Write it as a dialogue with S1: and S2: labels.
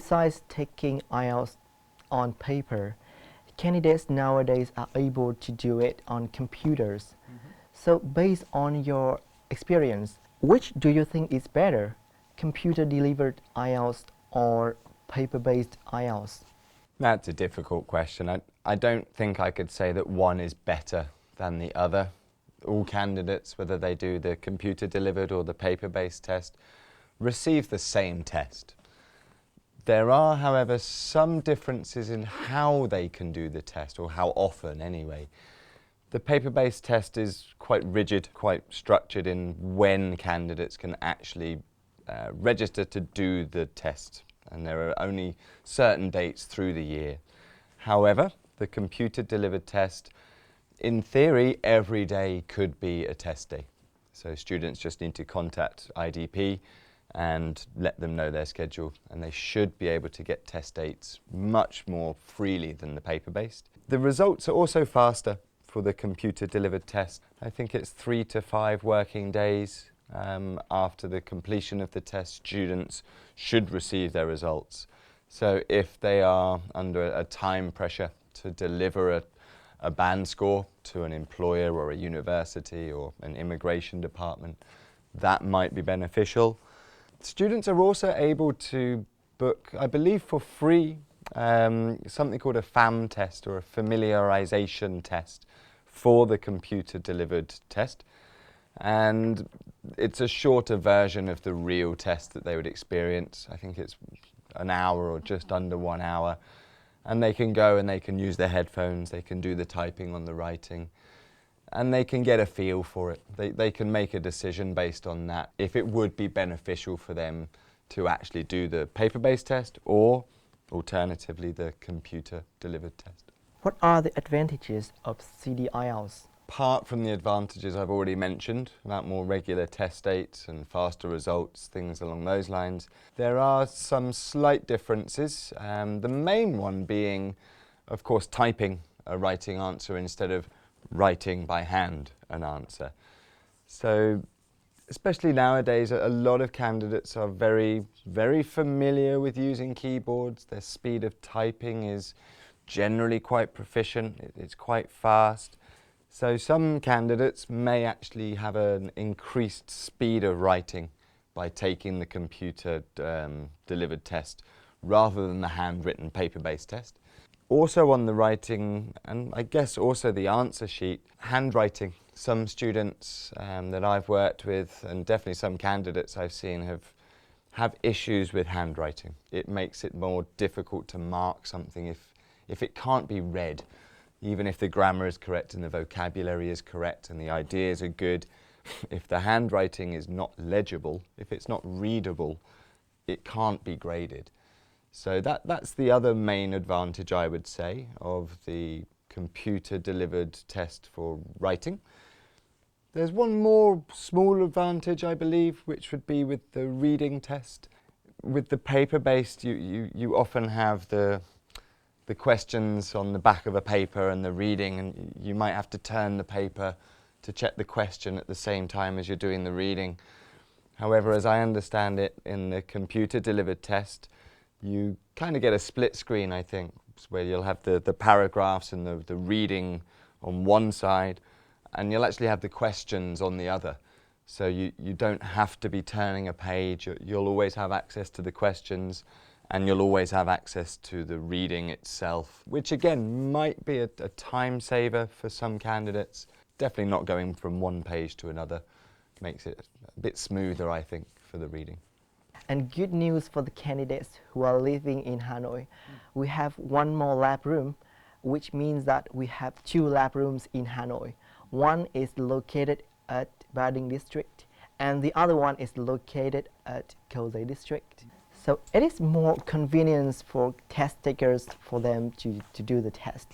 S1: Besides taking IELTS on paper, candidates nowadays are able to do it on computers. So based on your experience, which do you think is better, computer-delivered IELTS or paper-based IELTS?
S2: That's a difficult question. I don't think I could say that one is better than the other. All candidates, whether they do the computer-delivered or the paper-based test, receive the same test. There are, however, some differences in how they can do the test, or how often anyway. The paper-based test is quite rigid, quite structured in when candidates can actually register to do the test, and there are only certain dates through the year. However, the computer-delivered test, in theory, every day could be a test day. So students just need to contact IDP and let them know their schedule, and they should be able to get test dates much more freely than the paper-based. The results are also faster for the computer-delivered test. I think it's 3 to 5 working days after the completion of the test, students should receive their results. So if they are under a time pressure to deliver a band score to an employer or a university or an immigration department, that might be beneficial. Students are also able to book, I believe for free, something called a FAM test, or a familiarization test, for the computer-delivered test. And it's a shorter version of the real test that they would experience. I think it's an hour or just under 1 hour. And they can go and they can use their headphones, they can do the typing on the writing, and they can get a feel for it. They can make a decision based on that, if it would be beneficial for them to actually do the paper-based test, or alternatively the computer-delivered test.
S1: What are the advantages of CD IELTS?
S2: Apart from the advantages I've already mentioned about more regular test dates and faster results, things along those lines, there are some slight differences. The main one being, of course, typing a writing answer instead of writing by hand an answer. So, especially nowadays, a lot of candidates are very, very familiar with using keyboards. Their speed of typing is generally quite proficient, it's quite fast. So some candidates may actually have an increased speed of writing by taking the computer delivered test rather than the handwritten paper-based test. Also on the writing, and I guess also the answer sheet, handwriting. Some students that I've worked with, and definitely some candidates I've seen, have issues with handwriting. It makes it more difficult to mark something if it can't be read. Even if the grammar is correct and the vocabulary is correct and the ideas are good, if the handwriting is not legible, if it's not readable, it can't be graded. So that's the other main advantage, I would say, of the computer-delivered test for writing. There's one more small advantage, I believe, which would be with the reading test. With the paper-based, you often have the questions on the back of a paper and the reading, and you might have to turn the paper to check the question at the same time as you're doing the reading. However, as I understand it, in the computer-delivered test, you kind of get a split screen, I think, where you'll have the paragraphs and the reading on one side, and you'll actually have the questions on the other. So you don't have to be turning a page, you'll always have access to the questions, and you'll always have access to the reading itself, which again might be a time saver for some candidates. Definitely not going from one page to another. Makes it a bit smoother, I think, for the reading.
S1: And good news for the candidates who are living in Hanoi. We have one more lab room, which means that we have 2 lab rooms in Hanoi. One is located at Ba Dinh district, and the other one is located at Cầu Giấy district. So it is more convenience for test takers for them to do the test.